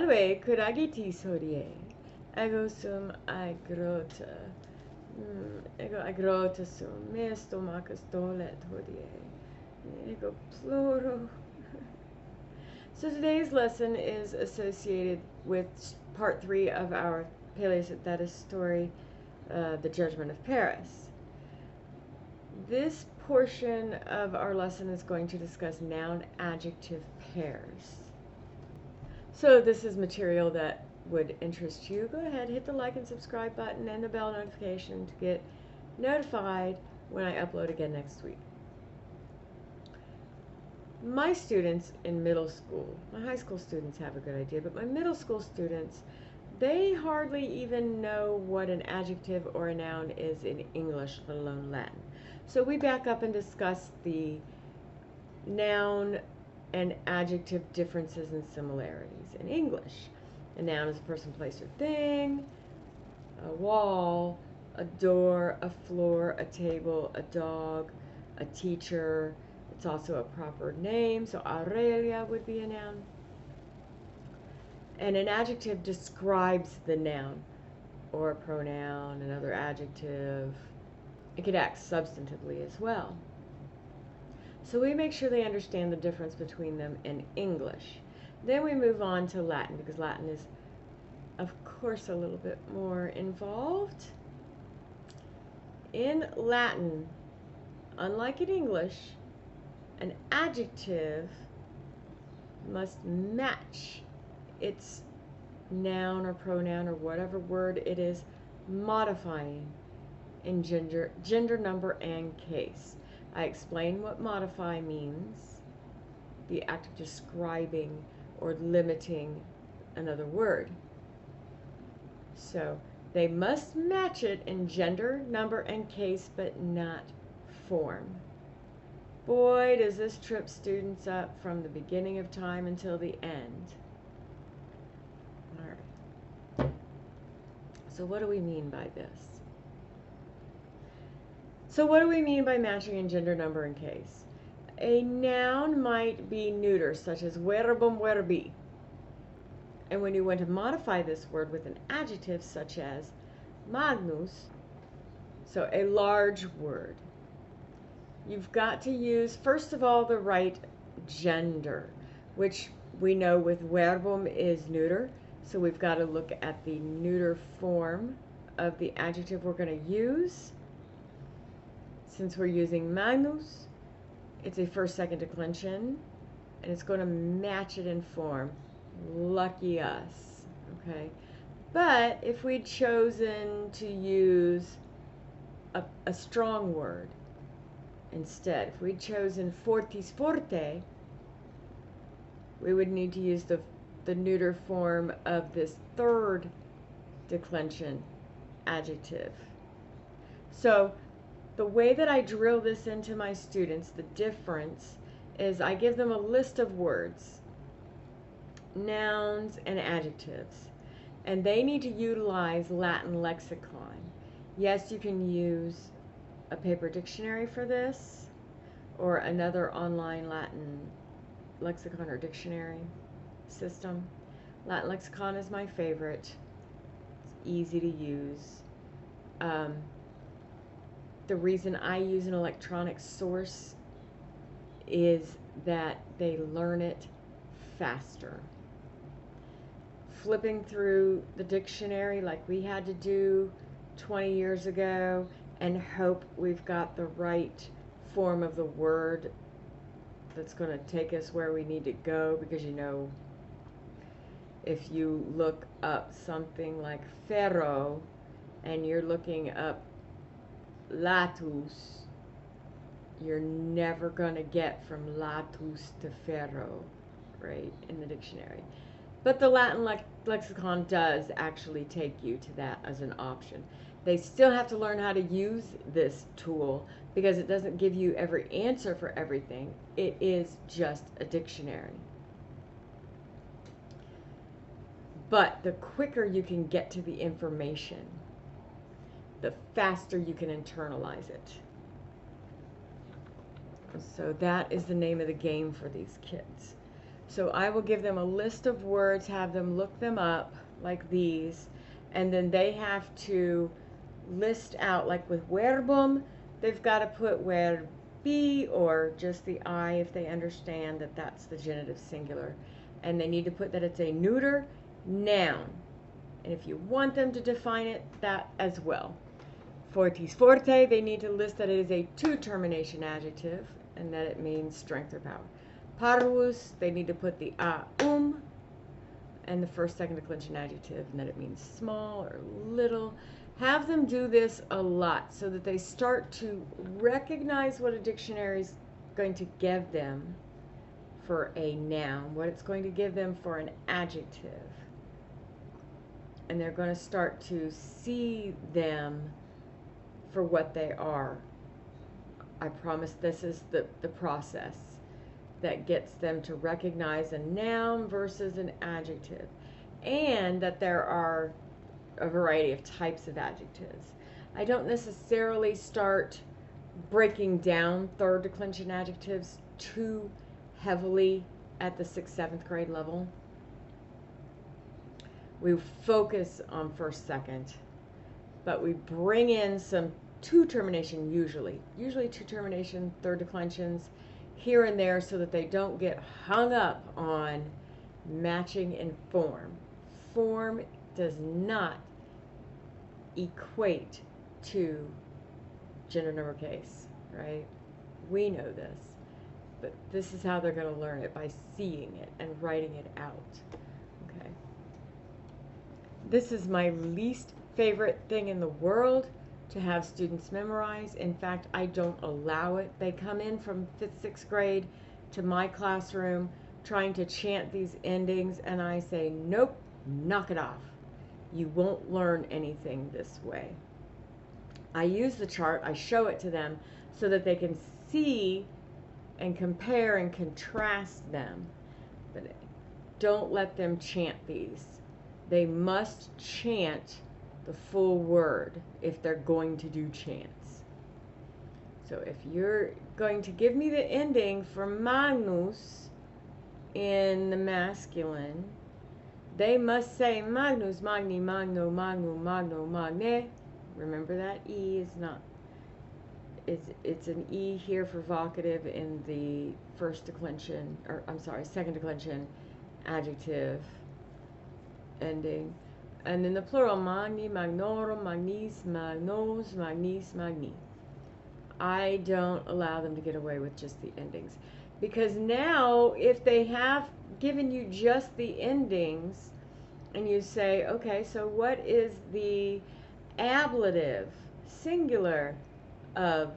Salve, coragitis hodie. Ego sum agrota. Ego agrota sum. Mea stomachus dolet hodie. Ego ploro. So today's lesson is associated with part 3 of our Paleosynthetist story, The Judgment of Paris. This portion of our lesson is going to discuss noun-adjective pairs. So this is material that would interest you. Go ahead, hit the like and subscribe button and the bell notification to get notified when I upload again next week. My students in middle school, my high school students have a good idea, but my middle school students, they hardly even know what an adjective or a noun is in English, let alone Latin. So we back up and discuss the noun and adjective differences and similarities in English. A noun is a person, place, or thing, a wall, a door, a floor, a table, a dog, a teacher. It's also a proper name, so Aurelia would be a noun. And an adjective describes the noun or a pronoun, another adjective. It could act substantively as well. So we make sure they understand the difference between them in English. Then we move on to Latin, because Latin is, of course, a little bit more involved. In Latin, unlike in English, an adjective must match its noun or pronoun or whatever word it is modifying in gender, number, and case. I explain what modify means, the act of describing or limiting another word. So they must match it in gender, number, and case, but not form. Boy, does this trip students up from the beginning of time until the end. All right. So what do we mean by this? So what do we mean by matching in gender, number, and case? A noun might be neuter, such as verbum verbi. And when you want to modify this word with an adjective, such as magnus, so a large word, you've got to use, first of all, the right gender, which we know with verbum is neuter. So we've got to look at the neuter form of the adjective we're going to use. Since we're using magnus, it's a first, second declension, and it's going to match it in form. Lucky us, okay? But if we'd chosen to use a strong word instead, if we'd chosen fortis forte, we would need to use the neuter form of this third declension adjective. So the way that I drill this into my students, the difference is I give them a list of words, nouns and adjectives, and they need to utilize Latin lexicon. Yes, you can use a paper dictionary for this, or another online Latin lexicon or dictionary system. Latin lexicon is my favorite. It's easy to use. The reason I use an electronic source is that they learn it faster. Flipping through the dictionary like we had to do 20 years ago and hope we've got the right form of the word that's going to take us where we need to go, because you know, if you look up something like ferro and you're looking up latus, you're never going to get from latus to ferro, right, in the dictionary. But the Latin lexicon does actually take you to that as an option. They still have to learn how to use this tool, because it doesn't give you every answer for everything. It is just a dictionary. But the quicker you can get to the information, the faster you can internalize it. So that is the name of the game for these kids. So I will give them a list of words, have them look them up like these, and then they have to list out, like with verbum, they've got to put verbi or just the I if they understand that that's the genitive singular. And they need to put that it's a neuter noun. And if you want them to define it, that as well. Fortis forte, they need to list that it is a two-termination adjective and that it means strength or power. Parvus, they need to put the and the first, second declension adjective and that it means small or little. Have them do this a lot so that they start to recognize what a dictionary is going to give them for a noun, what it's going to give them for an adjective. And they're going to start to see them for what they are. I promise this is the process that gets them to recognize a noun versus an adjective, and that there are a variety of types of adjectives. I don't necessarily start breaking down third declension adjectives too heavily at the 6th, 7th grade level. We focus on first, second, but we bring in some two termination usually two termination, third declensions here and there so that they don't get hung up on matching in form. Form does not equate to gender number case, right? We know this, but this is how they're going to learn it, by seeing it and writing it out. Okay. This is my least favorite thing in the world to have students memorize. In fact, I don't allow it. They come in from 5th, 6th grade to my classroom trying to chant these endings, and I say, nope, knock it off. You won't learn anything this way. I use the chart, I show it to them so that they can see and compare and contrast them. But don't let them chant these. They must chant the full word if they're going to do chants. So if you're going to give me the ending for Magnus in the masculine, they must say Magnus, Magni, Magno, Magno, Magno, Magne. Remember that E is not, it's an E here for vocative in the first declension, or I'm sorry, second declension adjective ending. And then the plural, magni, magnorum, magnis, magnos, magnis, magni. I don't allow them to get away with just the endings. Because now, if they have given you just the endings, and you say, okay, so what is the ablative, singular of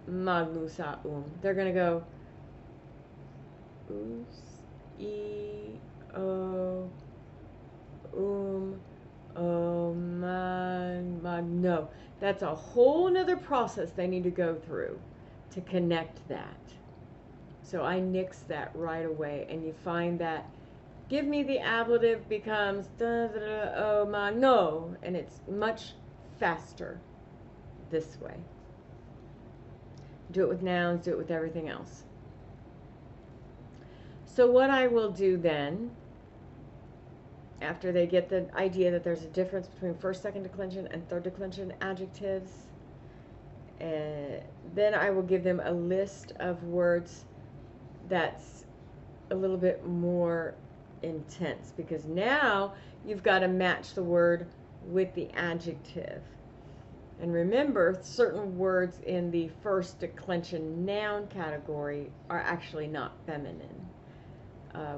magnus They're going to go, us, e, o, oh, no. That's a whole nother process they need to go through to connect that. So I nix that right away, and you find that give me the ablative becomes da, da, da, oh, my, no, and it's much faster this way. Do it with nouns, do it with everything else. So what I will do then, after they get the idea that there's a difference between first, second declension and third declension adjectives, then I will give them a list of words that's a little bit more intense, because now you've got to match the word with the adjective. And remember, certain words in the first declension noun category are actually not feminine.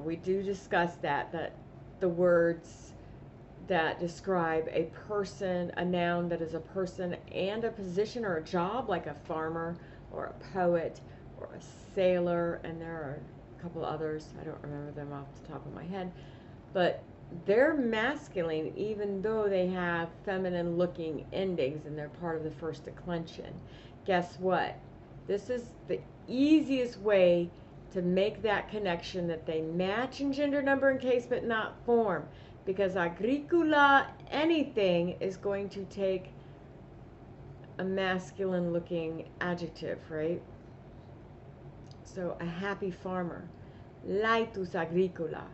We do discuss that the words that describe a person, a noun that is a person and a position or a job, like a farmer or a poet or a sailor, and there are a couple others, I don't remember them off the top of my head, but they're masculine even though they have feminine looking endings and they're part of the first declension. Guess what? This is the easiest way to make that connection, that they match in gender, number, and case, but not form. Because agricula, anything, is going to take a masculine looking adjective, right? So a happy farmer. Laetus agricola.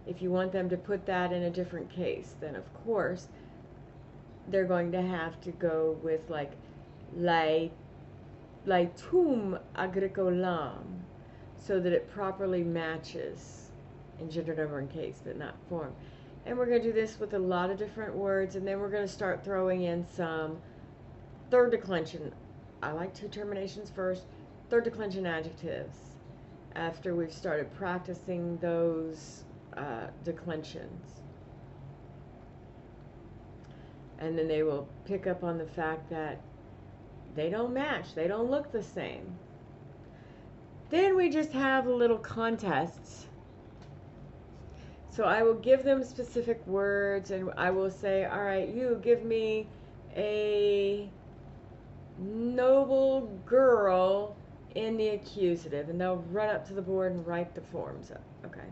If you want them to put that in a different case, then of course they're going to have to go with like laetum agricolam, so that it properly matches in gender, number, and case, but not form. And we're going to do this with a lot of different words, and then we're going to start throwing in some third declension. I like two terminations first, third declension adjectives after we've started practicing those declensions. And then they will pick up on the fact that they don't match, they don't look the same. Then we just have little contests. So I will give them specific words, and I will say, all right, you give me a noble girl in the accusative, and they'll run up to the board and write the forms up. Okay.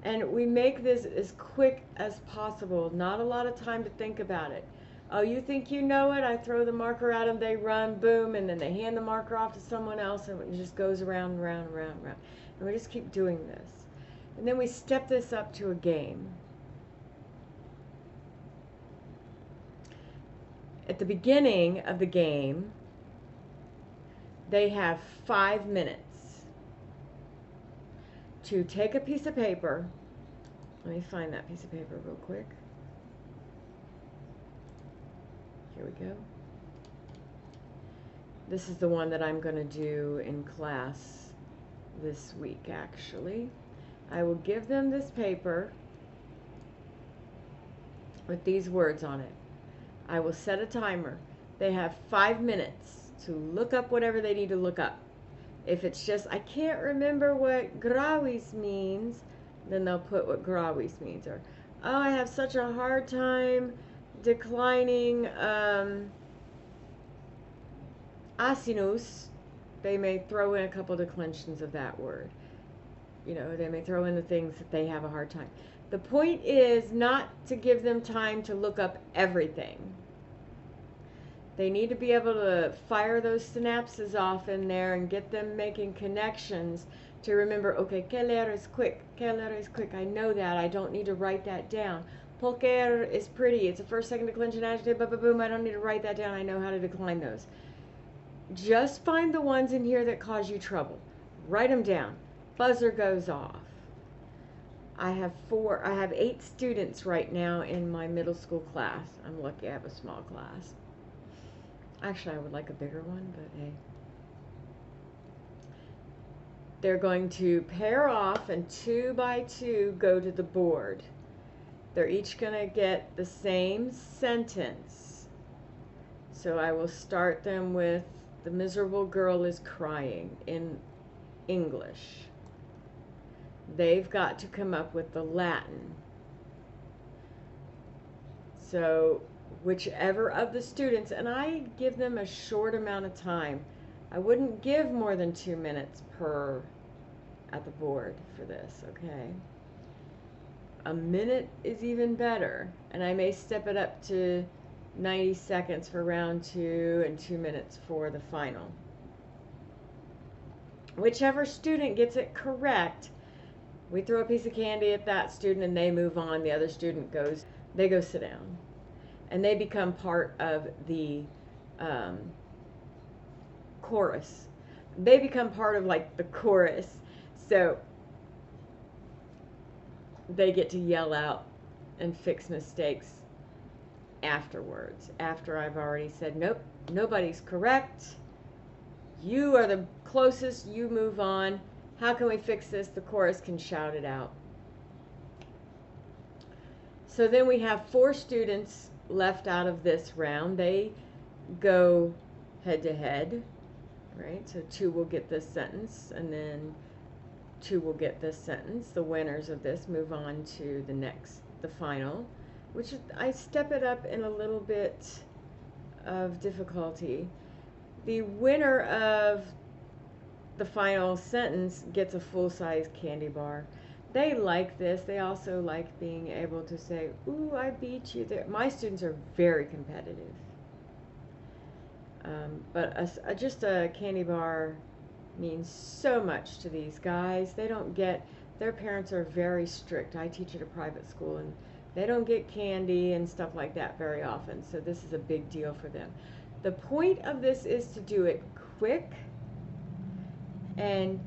And we make this as quick as possible, not a lot of time to think about it. Oh, you think you know it? I throw the marker at them, they run, boom, and then they hand the marker off to someone else, and it just goes around and round and round and round. And we just keep doing this. And then we step this up to a game. At the beginning of the game, they have 5 minutes to take a piece of paper. Let me find that piece of paper real quick. Here we go. This is the one that I'm going to do in class this week, actually. I will give them this paper with these words on it. I will set a timer. They have 5 minutes to look up whatever they need to look up. If it's just, I can't remember what gravis means, then they'll put what gravis means. Or, oh, I have such a hard time declining asinus. They may throw in a couple declensions of that word. You know, they may throw in the things that they have a hard time. The point is not to give them time to look up everything. They need to be able to fire those synapses off in there and get them making connections to remember, okay, querer is quick, querer is quick. I know that. I don't need to write that down. Poker is pretty. It's a first, second declension adjective, boom. I don't need to write that down. I know how to decline those. Just find the ones in here that cause you trouble. Write them down. Buzzer goes off. I have 8 students right now in my middle school class. I'm lucky I have a small class. Actually, I would like a bigger one, but hey. They're going to pair off and 2 by 2 go to the board. They're each going to get the same sentence. So I will start them with, the miserable girl is crying in English. They've got to come up with the Latin. So whichever of the students, and I give them a short amount of time. I wouldn't give more than 2 minutes per at the board for this, okay? A minute is even better, and I may step it up to 90 seconds for round 2 and 2 minutes for the final. Whichever student gets it correct, we throw a piece of candy at that student and they move on. The other student goes, they go sit down. And they become part of the chorus. They become part of like the chorus. So they get to yell out and fix mistakes afterwards. After I've already said, nope, nobody's correct. You are the closest, you move on. How can we fix this? The chorus can shout it out. So then we have 4 students left out of this round. They go head to head, right? So 2 will get this sentence, and then 2 will get this sentence. The winners of this move on to the final, which I step it up in a little bit of difficulty. The winner of the final sentence gets a full-size candy bar. They like this. They also like being able to say, ooh, I beat you there. My students are very competitive. But just a candy bar means so much to these guys. They don't get, their parents are very strict. I teach at a private school, and they don't get candy and stuff like that very often, so this is a big deal for them. The point of this is to do it quick and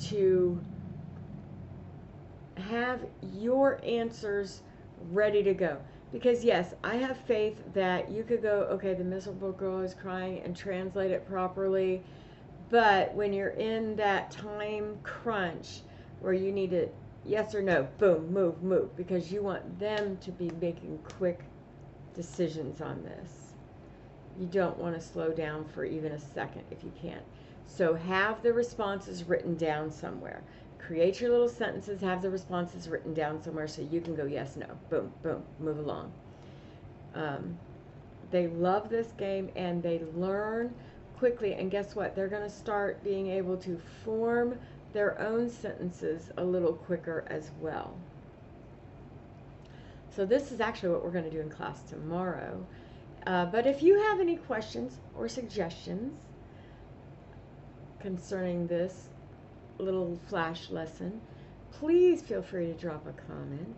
to have your answers ready to go. Because yes, I have faith that you could go, okay, the miserable girl is crying, and translate it properly. But when you're in that time crunch where you need to, yes or no, boom, move, move, because you want them to be making quick decisions on this. You don't want to slow down for even a second if you can. So have the responses written down somewhere. Create your little sentences, have the responses written down somewhere so you can go yes, no, boom, boom, move along. They love this game and they learn quickly, and guess what? They're going to start being able to form their own sentences a little quicker as well. So this is actually what we're going to do in class tomorrow. But if you have any questions or suggestions concerning this little flash lesson, please feel free to drop a comment.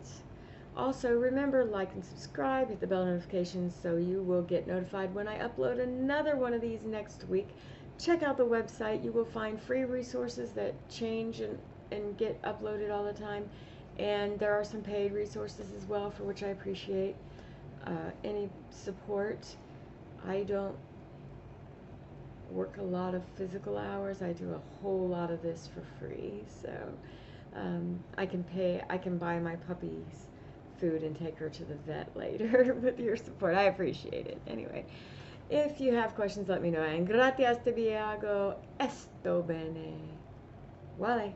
Also, remember, like and subscribe, hit the bell notifications so you will get notified when I upload another one of these next week. Check out the website. You will find free resources that change and get uploaded all the time. And there are some paid resources as well, for which I appreciate any support. I don't work a lot of physical hours. I do a whole lot of this for free, so I can buy my puppies food and take her to the vet later with your support. I appreciate it. Anyway, if you have questions, let me know. And gracias te Biago. Esto bene. Vale.